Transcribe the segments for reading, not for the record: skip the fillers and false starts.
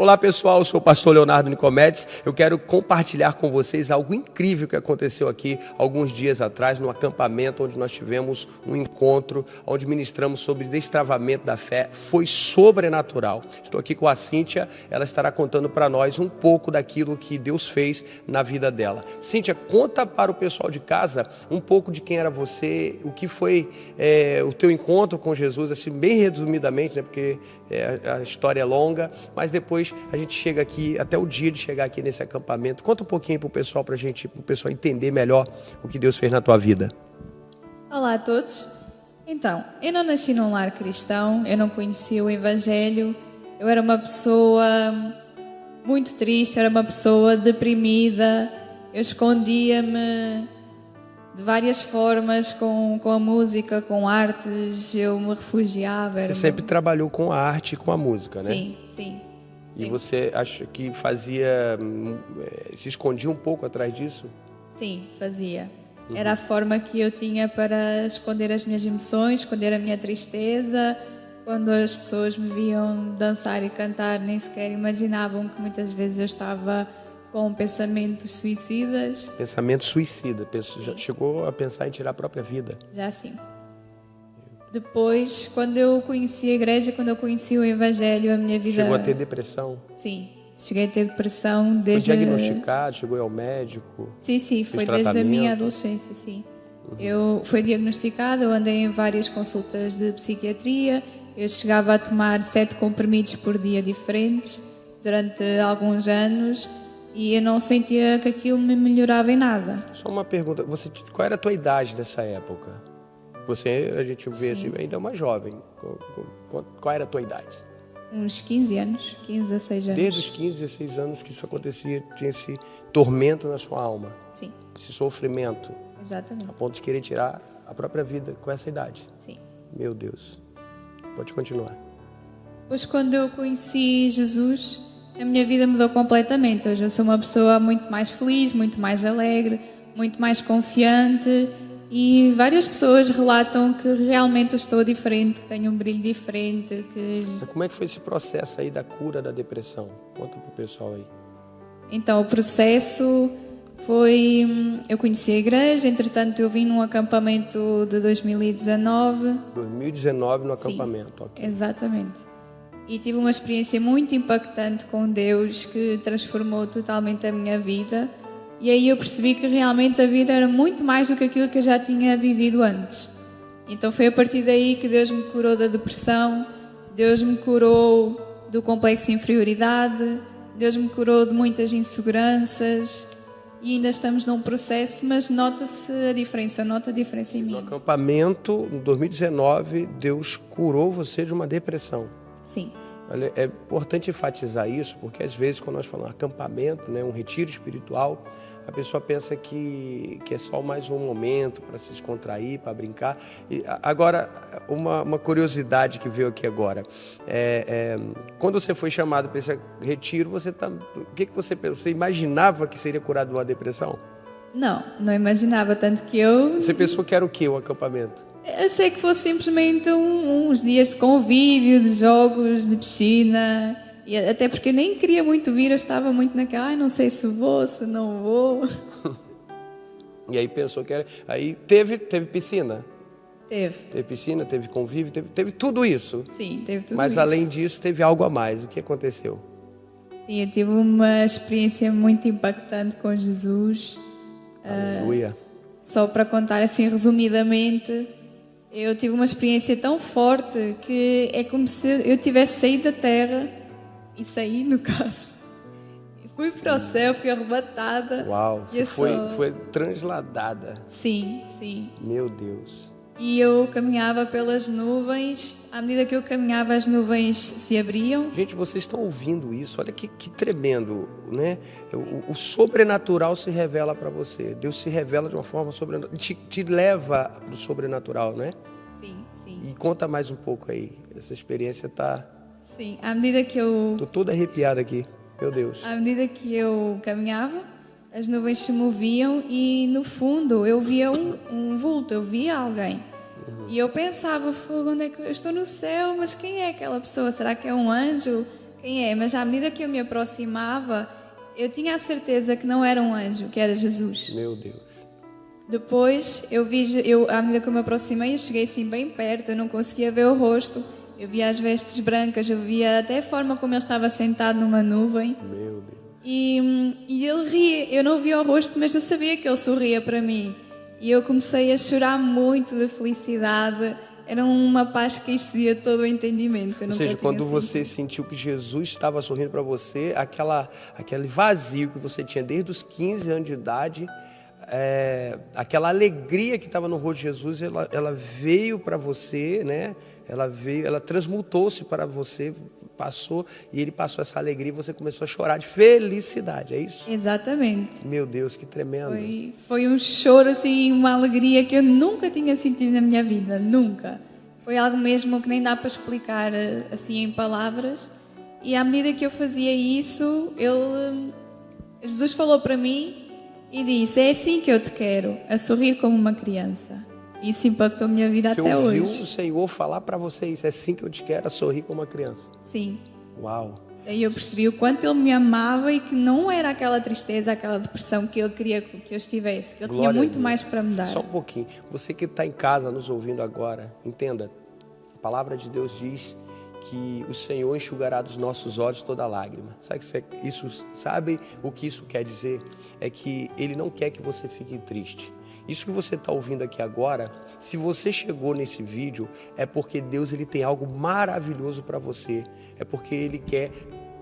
Olá pessoal, eu sou o pastor Leonardo Nicomedes. Eu quero compartilhar com vocês algo incrível que aconteceu aqui alguns dias atrás no acampamento onde nós tivemos um encontro, onde ministramos sobre destravamento da fé. Foi sobrenatural. Estou aqui com a Cíntia, ela estará contando para nós um pouco daquilo que Deus fez na vida dela. Cíntia, conta para o pessoal de casa um pouco de quem era você, o que foi o teu encontro com Jesus, assim, bem resumidamente, né, porque a história é longa, mas depois a gente chega aqui, até o dia de chegar aqui nesse acampamento. Conta um pouquinho para o pessoal, para o pessoal entender melhor o que Deus fez na tua vida. Olá a todos. Então, eu não nasci num lar cristão, eu não conhecia o Evangelho, eu era uma pessoa muito triste, era uma pessoa deprimida, eu escondia-me de várias formas com a música, com artes, eu me refugiava. Você sempre trabalhou com a arte e com a música, né? Sim, sim. E Sim. você acha que se escondia um pouco atrás disso? Sim, fazia. Era a forma que eu tinha para esconder as minhas emoções, esconder a minha tristeza. Quando as pessoas me viam dançar e cantar, nem sequer imaginavam que muitas vezes eu estava com pensamentos suicidas. Pensamento suicida. Já chegou a pensar em tirar a própria vida? Já sim. Depois, quando eu conheci a igreja, quando eu conheci o Evangelho, a minha vida... Chegou a ter depressão? Sim, cheguei a ter depressão desde... Foi diagnosticado? Chegou ao médico? Sim, foi desde a minha adolescência, sim. Eu fui diagnosticada, eu andei em várias consultas de psiquiatria, eu chegava a tomar 7 comprimidos por dia diferentes durante alguns anos e eu não sentia que aquilo me melhorava em nada. Só uma pergunta, qual era a tua idade nessa época? A gente vê assim, ainda uma jovem. Qual era a tua idade? Uns 15 anos, 15, 16 anos. Desde os 15, 16 anos que isso acontecia, tinha esse tormento na sua alma. Sim. Esse sofrimento. Exatamente. A ponto de querer tirar a própria vida com essa idade. Sim. Meu Deus. Pode continuar. Pois quando eu conheci Jesus, a minha vida mudou completamente. Hoje eu sou uma pessoa muito mais feliz, muito mais alegre, muito mais confiante. E várias pessoas relatam que realmente eu estou diferente, que tenho um brilho diferente. Como é que foi esse processo aí da cura da depressão? Conta pro pessoal aí. Então, o processo foi... Eu conheci a igreja, entretanto eu vim num acampamento de 2019. 2019 no acampamento, ok. Exatamente. E tive uma experiência muito impactante com Deus que transformou totalmente a minha vida. E aí eu percebi que realmente a vida era muito mais do que aquilo que eu já tinha vivido antes. Então foi a partir daí que Deus me curou da depressão, Deus me curou do complexo de inferioridade, Deus me curou de muitas inseguranças e ainda estamos num processo, mas nota-se a diferença, nota a diferença em mim. No acampamento, em 2019, Deus curou você de uma depressão. Sim. Olha, é importante enfatizar isso, porque às vezes quando nós falamos acampamento, né, um retiro espiritual, a pessoa pensa que é só mais um momento para se descontrair, para brincar. E agora, uma curiosidade que veio aqui agora. Quando você foi chamado para esse retiro, o que você pensou? Você imaginava que seria curado de uma depressão? Não imaginava, tanto que eu... Você pensou que era o quê, o acampamento? Achei que fosse simplesmente uns dias de convívio, de jogos, de piscina... E até porque eu nem queria muito vir, eu estava muito naquela, não sei se vou, se não vou. E aí pensou que era... Aí teve piscina? Teve. Teve piscina, teve convívio, teve tudo isso? Sim, teve tudo isso. Mas além disso, teve algo a mais. O que aconteceu? Sim, eu tive uma experiência muito impactante com Jesus. Aleluia. Só para contar assim resumidamente, eu tive uma experiência tão forte que é como se eu tivesse saído da terra... E saí, no caso. Fui para o céu, fui arrebatada. Uau, você foi transladada. Sim, sim. Meu Deus. E eu caminhava pelas nuvens. À medida que eu caminhava, as nuvens se abriam. Gente, vocês estão ouvindo isso? Olha que tremendo, né? O sobrenatural se revela para você. Deus se revela de uma forma sobrenatural. Te leva para o sobrenatural, né? Sim, sim. E conta mais um pouco aí. Essa experiência está... Sim, à medida que eu... Estou toda arrepiada aqui, meu Deus. À medida que eu caminhava, as nuvens se moviam e no fundo eu via um vulto, eu via alguém. E eu pensava, onde é que eu estou no céu, mas quem é aquela pessoa? Será que é um anjo? quem é, mas à medida que eu me aproximava, eu tinha a certeza que não era um anjo, que era Jesus. Meu Deus. Depois, à medida que eu me aproximei, eu cheguei assim bem perto, eu não conseguia ver o rosto, eu via as vestes brancas, eu via até a forma como ele estava sentado numa nuvem. Meu Deus. E ele ria, eu não via o rosto, mas eu sabia que ele sorria para mim. E eu comecei a chorar muito de felicidade. Era uma paz que excedia todo o entendimento. Que eu Ou nunca seja, tinha quando sentido. você sentiu que Jesus estava sorrindo para você, aquele vazio que você tinha desde os 15 anos de idade, aquela alegria que estava no rosto de Jesus, ela veio para você, né? Ela transmutou-se para você, passou, e ele passou essa alegria e você começou a chorar de felicidade, é isso? Exatamente. Meu Deus, que tremendo. Foi um choro, assim, uma alegria que eu nunca tinha sentido na minha vida, nunca. Foi algo mesmo que nem dá para explicar assim em palavras. E à medida que eu fazia isso, Jesus falou para mim e disse: é assim que eu te quero, a sorrir como uma criança. Isso impactou a minha vida Você até ouviu hoje. o Senhor falar para você isso, é assim que eu te quero, a sorrir como uma criança. Sim. Uau. Daí eu percebi o quanto ele me amava e que não era aquela tristeza, aquela depressão que ele queria que eu estivesse. Que ele Glória tinha muito a Deus. mais para me dar. Só um pouquinho. Você que está em casa nos ouvindo agora, entenda. A palavra de Deus diz que o Senhor enxugará dos nossos olhos toda lágrima. Sabe o que isso quer dizer? É que Ele não quer que você fique triste. Isso que você está ouvindo aqui agora, se você chegou nesse vídeo, é porque Deus ele tem algo maravilhoso para você. É porque Ele quer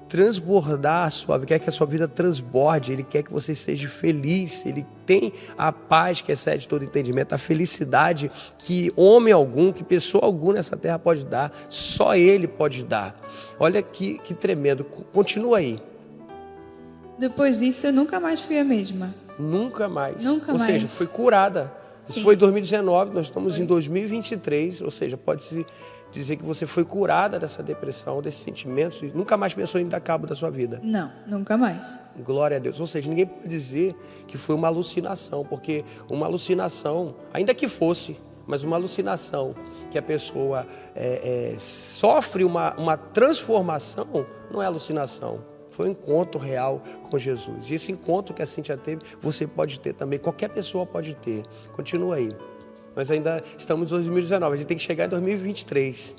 transbordar a sua vida, quer que a sua vida transborde, Ele quer que você seja feliz, Ele tem a paz que excede todo entendimento, a felicidade que homem algum, que pessoa alguma nessa terra pode dar, só Ele pode dar. Olha que tremendo, continua aí. Depois disso eu nunca mais fui a mesma. Nunca mais. Nunca ou mais. seja, foi curada. Isso Sim. foi em 2019, nós estamos em 2023, ou seja, pode-se dizer que você foi curada dessa depressão, desses sentimentos, e nunca mais pensou em dar cabo da sua vida. Não, nunca mais. Glória a Deus. Ou seja, ninguém pode dizer que foi uma alucinação, porque uma alucinação, ainda que fosse, mas uma alucinação que a pessoa sofre uma transformação, não é alucinação. Foi um encontro real com Jesus. E esse encontro que a Cíntia teve, você pode ter também. Qualquer pessoa pode ter. Continua aí. Nós ainda estamos em 2019. A gente tem que chegar em 2023.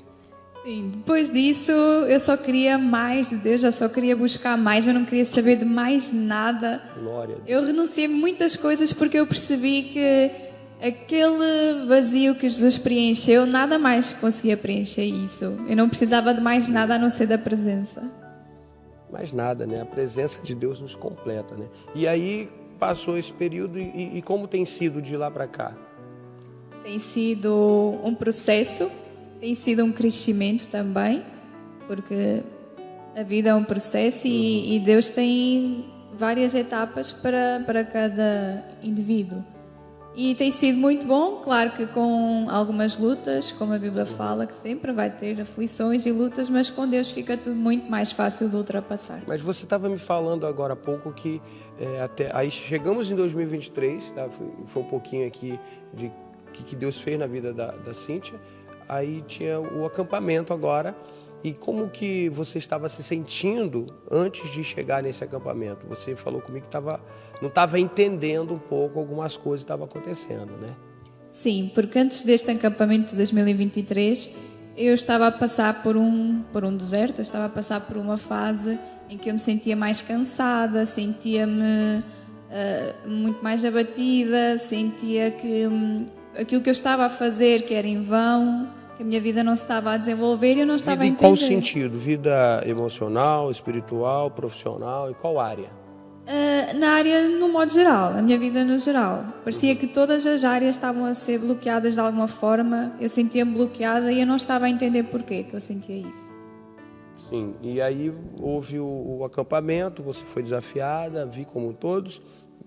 Sim, depois disso eu só queria mais de Deus, eu só queria buscar mais, eu não queria saber de mais nada. Glória a Deus. Eu renunciei a muitas coisas porque eu percebi que aquele vazio que Jesus preencheu, nada mais conseguia preencher isso. Eu não precisava de mais nada a não ser da presença. Mais nada, né? A presença de Deus nos completa, né? E aí passou esse período e como tem sido de lá para cá? Tem sido um processo, tem sido um crescimento também, porque a vida é um processo e Deus tem várias etapas para cada indivíduo. E tem sido muito bom, claro que com algumas lutas, como a Bíblia fala, que sempre vai ter aflições e lutas, mas com Deus fica tudo muito mais fácil de ultrapassar. Mas você estava me falando agora há pouco que até aí chegamos em 2023, tá? Foi um pouquinho aqui de que Deus fez na vida da Cíntia. Aí tinha o acampamento agora. E como que você estava se sentindo antes de chegar nesse acampamento? Você falou comigo que não estava entendendo um pouco algumas coisas que estavam acontecendo, né? Sim, porque antes deste acampamento de 2023, eu estava a passar por um deserto, eu estava a passar por uma fase em que eu me sentia mais cansada, sentia-me muito mais abatida, sentia que aquilo que eu estava a fazer, que era em vão, que a minha vida não se estava a desenvolver e eu não estava a Vida em entender. qual sentido? Vida emocional, espiritual, profissional? Em qual área? Na área, no modo geral, a minha vida no geral. Parecia que todas as áreas estavam a ser bloqueadas de alguma forma. Eu sentia-me bloqueada e eu não estava a entender porquê que eu sentia isso. Sim, e aí houve o acampamento, você foi desafiada, vi como todos,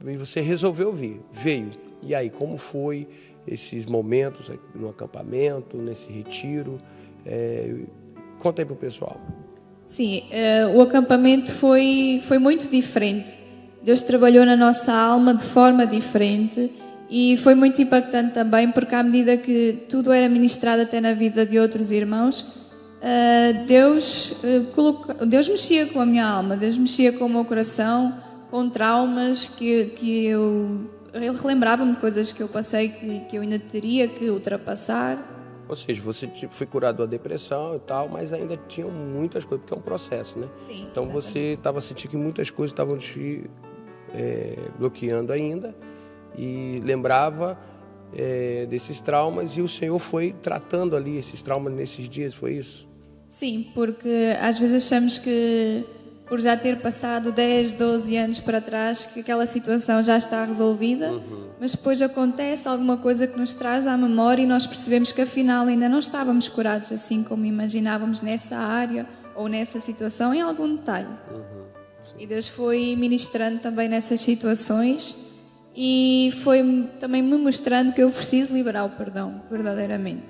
e você resolveu vir, veio. E aí, como foi esses momentos no acampamento, nesse retiro? Conta aí pro pessoal. Sim, o acampamento foi muito diferente. Deus trabalhou na nossa alma de forma diferente e foi muito impactante também porque à medida que tudo era ministrado até na vida de outros irmãos, Deus mexia com a minha alma, Deus mexia com o meu coração, com traumas que eu relembrava-me de coisas que eu passei que eu ainda teria que ultrapassar. Ou seja, você foi curado da depressão e tal, mas ainda tinha muitas coisas, porque é um processo, né? Sim, então exatamente. você estava sentindo que muitas coisas estavam te bloqueando ainda e lembrava desses traumas, e o Senhor foi tratando ali esses traumas nesses dias, foi isso? Sim, porque às vezes achamos que por já ter passado 10, 12 anos para trás, que aquela situação já está resolvida, mas depois acontece alguma coisa que nos traz à memória e nós percebemos que afinal ainda não estávamos curados assim como imaginávamos nessa área ou nessa situação em algum detalhe. E Deus foi ministrando também nessas situações e foi também me mostrando que eu preciso liberar o perdão, verdadeiramente.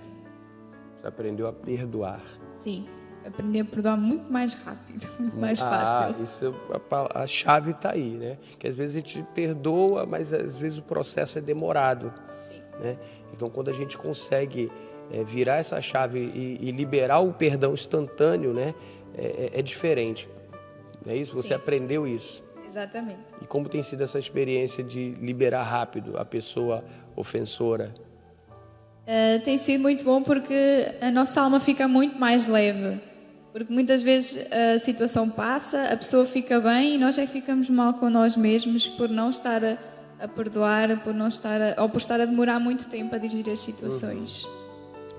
Você aprendeu a perdoar. Sim. Aprender a perdoar muito mais rápido, muito mais fácil. Isso, a chave está aí, né? Que às vezes a gente perdoa, mas às vezes o processo é demorado. Sim. Né? Então, quando a gente consegue virar essa chave e liberar o perdão instantâneo, né? É diferente. É isso? Você Sim. aprendeu isso. Exatamente. E como tem sido essa experiência de liberar rápido a pessoa ofensora? Tem sido muito bom porque a nossa alma fica muito mais leve. Porque muitas vezes a situação passa, a pessoa fica bem e nós é que ficamos mal com nós mesmos por não estar a perdoar, ou por estar a demorar muito tempo a digerir as situações.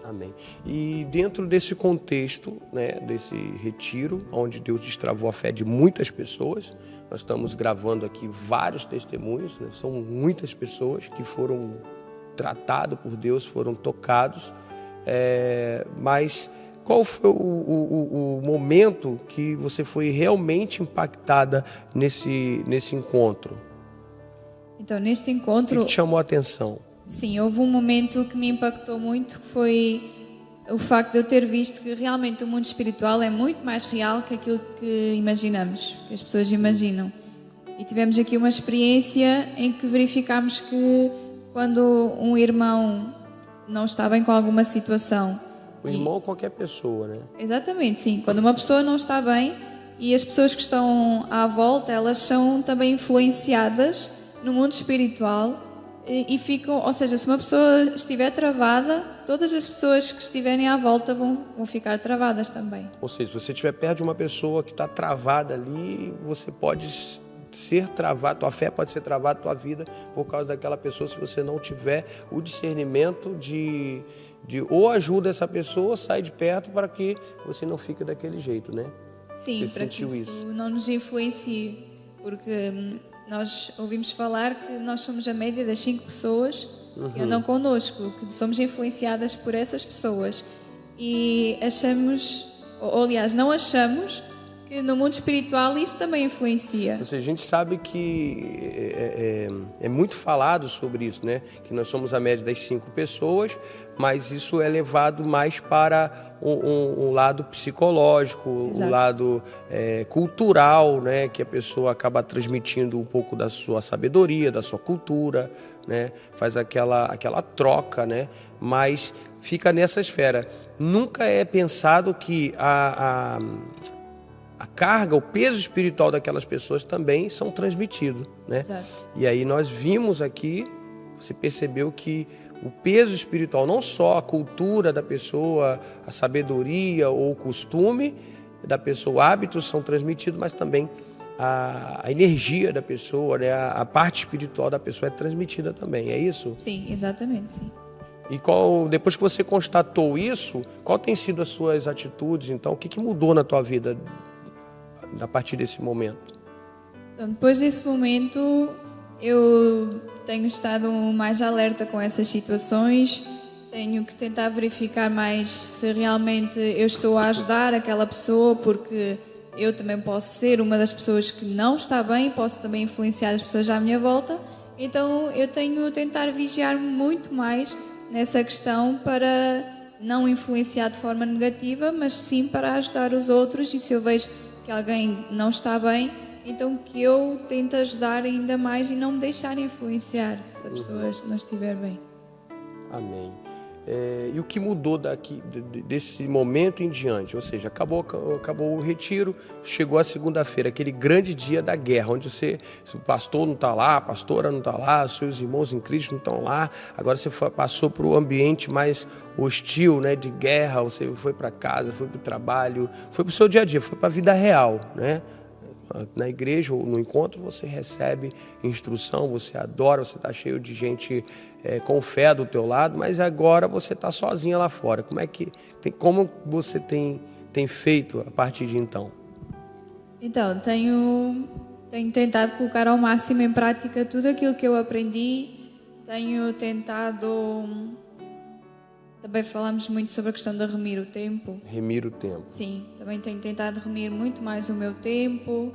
Amém. E dentro desse contexto, né, desse retiro, onde Deus destravou a fé de muitas pessoas, nós estamos gravando aqui vários testemunhos, né? São muitas pessoas que foram tratados por Deus, foram tocados, mas qual foi o momento que você foi realmente impactada nesse encontro? Então, neste encontro... O que te chamou a atenção? Sim, houve um momento que me impactou muito, que foi o facto de eu ter visto que realmente o mundo espiritual é muito mais real que aquilo que imaginamos, que as pessoas imaginam. E tivemos aqui uma experiência em que verificámos que quando um irmão não está bem com alguma situação... O irmão ou qualquer pessoa, né? Exatamente, sim. Quando uma pessoa não está bem e as pessoas que estão à volta, elas são também influenciadas no mundo espiritual e ficam, ou seja, se uma pessoa estiver travada, todas as pessoas que estiverem à volta vão ficar travadas também. Ou seja, se você estiver perto de uma pessoa que está travada ali, você pode ser travado, tua fé pode ser travada, tua vida, por causa daquela pessoa, se você não tiver o discernimento de ou ajuda essa pessoa, ou sai de perto para que você não fique daquele jeito, né? Sim, você para que isso não nos influencie, porque nós ouvimos falar que nós somos a média das 5 pessoas que andam connosco, que somos influenciadas por essas pessoas e achamos, ou aliás, não achamos que no mundo espiritual isso também influencia. Ou seja, a gente sabe que é muito falado sobre isso, né? Que nós somos a média das 5 pessoas, mas isso é levado mais para um lado psicológico, Exato. um lado cultural, né? Que a pessoa acaba transmitindo um pouco da sua sabedoria, da sua cultura, né? Faz aquela troca, né? Mas fica nessa esfera. Nunca é pensado que a carga, o peso espiritual daquelas pessoas também são transmitidos, né? Exato. E aí nós vimos aqui, você percebeu que o peso espiritual, não só a cultura da pessoa, a sabedoria ou o costume da pessoa, hábitos são transmitidos, mas também a energia da pessoa, né? A parte espiritual da pessoa é transmitida também, é isso? Sim, exatamente, sim. E depois que você constatou isso, qual tem sido as suas atitudes, então? O que mudou na tua vida a partir desse momento? Então, depois desse momento, eu tenho estado mais alerta com essas situações, tenho que tentar verificar mais se realmente eu estou a ajudar aquela pessoa, porque eu também posso ser uma das pessoas que não está bem, posso também influenciar as pessoas à minha volta, então eu tenho de tentar vigiar muito mais nessa questão para não influenciar de forma negativa, mas sim para ajudar os outros, e se eu vejo que alguém não está bem, então que eu tento ajudar ainda mais e não me deixar influenciar se a pessoa não estiver bem. Amém. E o que mudou desse momento em diante? Ou seja, acabou o retiro, chegou a segunda-feira, aquele grande dia da guerra, onde o pastor não está lá, a pastora não está lá, os seus irmãos em Cristo não estão lá. Agora você passou para o ambiente mais hostil, né, de guerra. Você foi para casa, foi para o trabalho, foi para o seu dia a dia, foi para a vida real, né? Na igreja ou no encontro você recebe instrução, você adora, você está cheio de gente com fé do teu lado, mas agora você está sozinha lá fora. Como você tem feito a partir de então? Então, tenho tentado colocar ao máximo em prática tudo aquilo que eu aprendi. Tenho tentado... Também falamos muito sobre a questão de remir o tempo. Remir o tempo. Sim, também tenho tentado remir muito mais o meu tempo.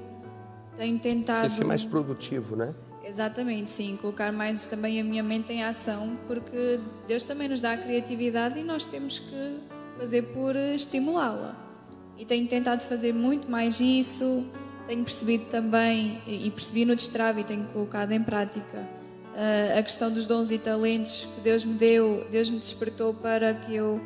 Tenho tentado... Ser mais produtivo, né? Exatamente, sim. Colocar mais também a minha mente em ação, porque Deus também nos dá a criatividade e nós temos que fazer por estimulá-la. E tenho tentado fazer muito mais isso. Tenho percebido também, e percebi no Destrave e tenho colocado em prática, a questão dos dons e talentos que Deus me deu. Deus me despertou para que eu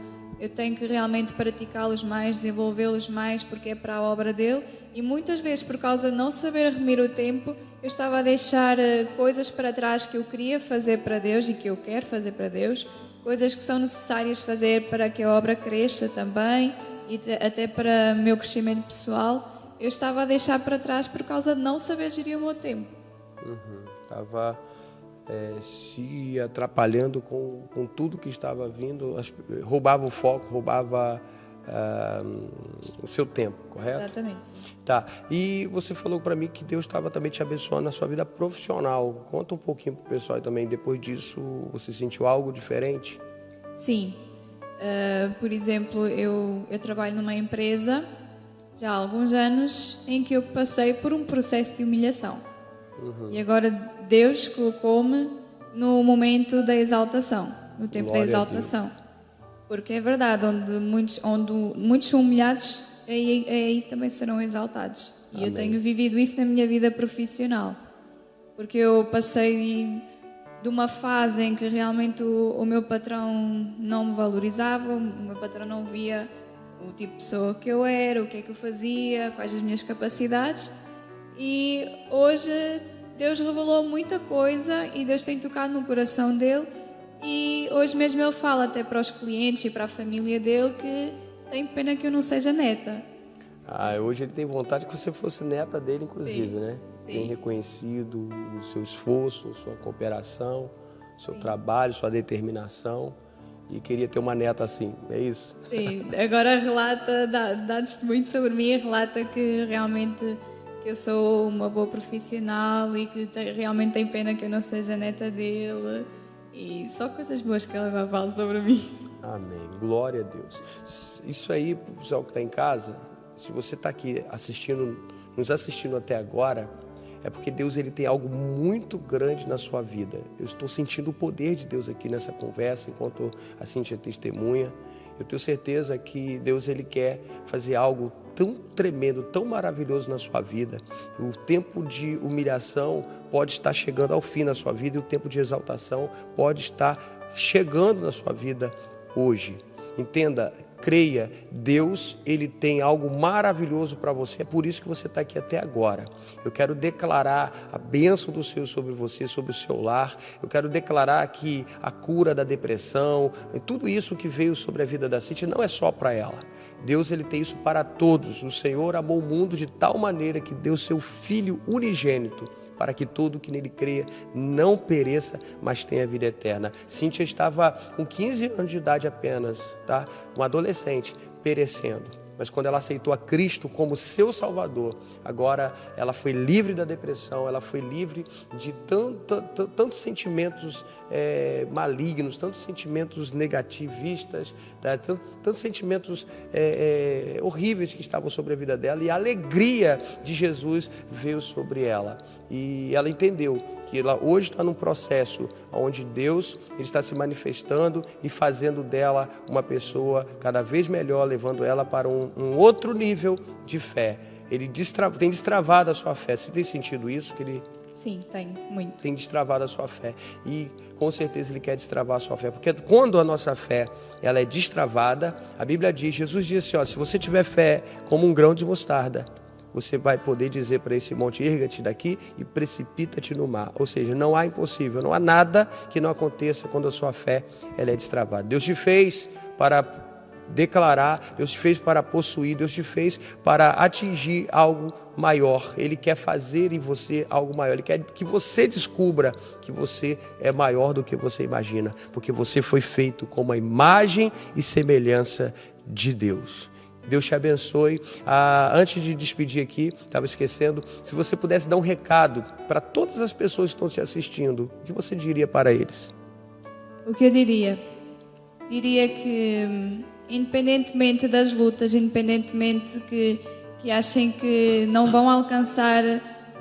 tenho que realmente praticá-los mais, desenvolvê-los mais, porque é para a obra dele. E muitas vezes, por causa de não saber remir o tempo, eu estava a deixar coisas para trás que eu queria fazer para Deus e que eu quero fazer para Deus, coisas que são necessárias fazer para que a obra cresça também e até para o meu crescimento pessoal. Eu estava a deixar para trás por causa de não saber gerir o meu tempo. Estava se atrapalhando com tudo que estava vindo, roubava o foco, roubava o seu tempo, correto? Exatamente. Sim. Tá. E você falou para mim que Deus estava também te abençoando na sua vida profissional. Conta um pouquinho para o pessoal também. Depois disso, você sentiu algo diferente? Sim. Por exemplo, eu trabalho numa empresa já há alguns anos em que eu passei por um processo de humilhação. E agora Deus colocou-me no momento da exaltação, no tempo da exaltação. Porque é verdade, onde muitos são humilhados, aí também serão exaltados. E eu tenho vivido isso na minha vida profissional. Porque eu passei de uma fase em que realmente o meu patrão não me valorizava, o meu patrão não via o tipo de pessoa que eu era, o que é que eu fazia, quais as minhas capacidades. E hoje Deus revelou muita coisa e Deus tem tocado no coração dele. E hoje mesmo ele fala até para os clientes e para a família dele que tem pena que eu não seja neta. Hoje ele tem vontade que você fosse neta dele, inclusive, Sim. né? Sim. Tem reconhecido o seu esforço, sua cooperação, seu trabalho, sua determinação. E queria ter uma neta assim, é isso? Sim, agora relata, dá testemunho sobre mim, relata que realmente que eu sou uma boa profissional e que realmente tem pena que eu não seja neta dele. E só coisas boas que ela fala sobre mim. Amém. Glória a Deus. Isso aí, para o pessoal que está em casa, se você está aqui nos assistindo até agora, é porque Deus ele tem algo muito grande na sua vida. Eu estou sentindo o poder de Deus aqui nessa conversa, enquanto a Cíntia testemunha. Eu tenho certeza que Deus ele quer fazer algo tão tremendo, tão maravilhoso na sua vida. O tempo de humilhação pode estar chegando ao fim na sua vida e o tempo de exaltação pode estar chegando na sua vida hoje. Entenda, creia, Deus ele tem algo maravilhoso para você, é por isso que você está aqui até agora. Eu quero declarar a bênção do Senhor sobre você, sobre o seu lar. Eu quero declarar que a cura da depressão, tudo isso que veio sobre a vida da Cíntia não é só para ela. Deus ele tem isso para todos. O Senhor amou o mundo de tal maneira que deu seu Filho unigênito para que todo que nele creia não pereça, mas tenha vida eterna. Cíntia estava com 15 anos de idade apenas, tá? Uma adolescente, perecendo. Mas quando ela aceitou a Cristo como seu Salvador, agora ela foi livre da depressão, ela foi livre de tantos sentimentos malignos, tantos sentimentos negativistas, tá? tantos sentimentos horríveis que estavam sobre a vida dela, e a alegria de Jesus veio sobre ela. E ela entendeu que ela hoje está num processo onde Deus ele está se manifestando e fazendo dela uma pessoa cada vez melhor, levando ela para um outro nível de fé. Ele tem destravado a sua fé. Você tem sentido isso? Que ele Sim, tenho, muito. Tem destravado a sua fé. E com certeza Ele quer destravar a sua fé. Porque quando a nossa fé ela é destravada, a Bíblia diz, Jesus disse assim, ó, se você tiver fé como um grão de mostarda, você vai poder dizer para esse monte, erga-te daqui e precipita-te no mar. Ou seja, não há impossível, não há nada que não aconteça quando a sua fé ela é destravada. Deus te fez para declarar, Deus te fez para possuir, Deus te fez para atingir algo maior. Ele quer fazer em você algo maior. Ele quer que você descubra que você é maior do que você imagina, porque você foi feito como a imagem e semelhança de Deus. Deus te abençoe. Antes de despedir aqui, estava esquecendo, se você pudesse dar um recado para todas as pessoas que estão te assistindo, o que você diria para eles? O que eu diria? Diria que, independentemente das lutas, independentemente que achem que não vão alcançar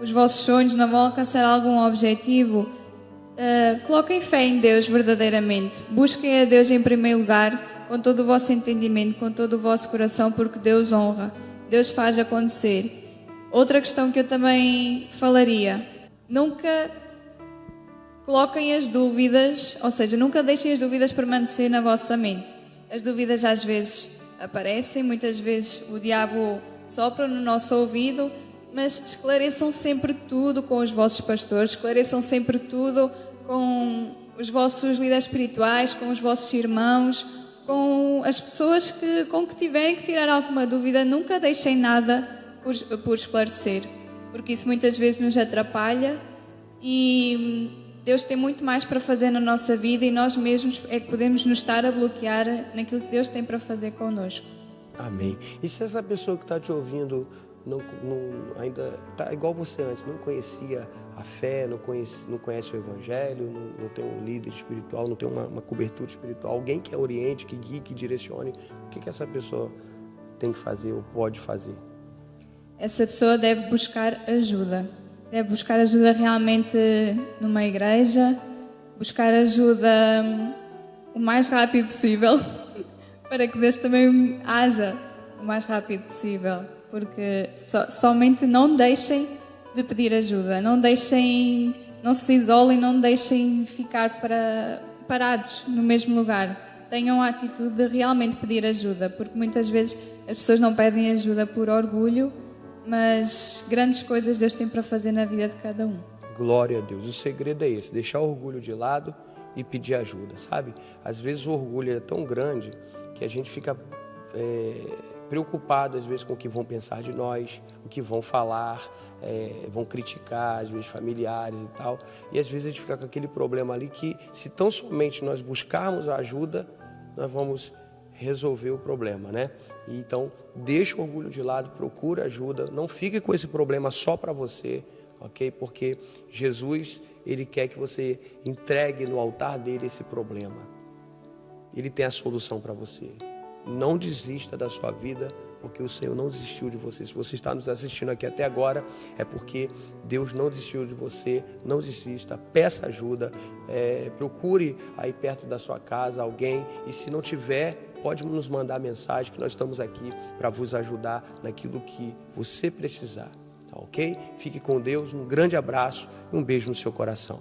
os vossos sonhos, não vão alcançar algum objetivo, coloquem fé em Deus verdadeiramente. Busquem a Deus em primeiro lugar, com todo o vosso entendimento, com todo o vosso coração, porque Deus honra, Deus faz acontecer. Outra questão que eu também falaria, nunca coloquem as dúvidas, ou seja, nunca deixem as dúvidas permanecer na vossa mente. As dúvidas às vezes aparecem, muitas vezes o diabo sopra no nosso ouvido, mas esclareçam sempre tudo com os vossos pastores, esclareçam sempre tudo com os vossos líderes espirituais, com os vossos irmãos, com as pessoas com que tiverem que tirar alguma dúvida. Nunca deixem nada por esclarecer, porque isso muitas vezes nos atrapalha e Deus tem muito mais para fazer na nossa vida e nós mesmos é que podemos nos estar a bloquear naquilo que Deus tem para fazer connosco. Amém. E se essa pessoa que está te ouvindo ainda está igual você antes, não conhecia a fé, não conhece o Evangelho, não tem um líder espiritual, não tem uma cobertura espiritual, alguém que a oriente, que guie, que direcione, o que essa pessoa tem que fazer ou pode fazer? Essa pessoa deve buscar ajuda. Deve buscar ajuda realmente numa igreja, buscar ajuda o mais rápido possível, para que Deus também haja o mais rápido possível. Porque somente não deixem de pedir ajuda, não se isolem, não deixem ficar parados no mesmo lugar. Tenham a atitude de realmente pedir ajuda, porque muitas vezes as pessoas não pedem ajuda por orgulho, mas grandes coisas Deus tem para fazer na vida de cada um. Glória a Deus. O segredo é esse, deixar o orgulho de lado e pedir ajuda, sabe? Às vezes o orgulho é tão grande que a gente fica preocupado às vezes com o que vão pensar de nós, o que vão falar, vão criticar, às vezes familiares e tal. E às vezes a gente fica com aquele problema ali que, se tão somente nós buscarmos a ajuda, nós vamos resolver o problema, né? E então, deixa o orgulho de lado, procura ajuda, não fique com esse problema só para você, ok? Porque Jesus, Ele quer que você entregue no altar dele esse problema. Ele tem a solução para você. Não desista da sua vida, porque o Senhor não desistiu de você. Se você está nos assistindo aqui até agora, é porque Deus não desistiu de você. Não desista, peça ajuda, procure aí perto da sua casa alguém, e se não tiver, pode nos mandar mensagem, que nós estamos aqui para vos ajudar naquilo que você precisar, tá ok? Fique com Deus, um grande abraço e um beijo no seu coração.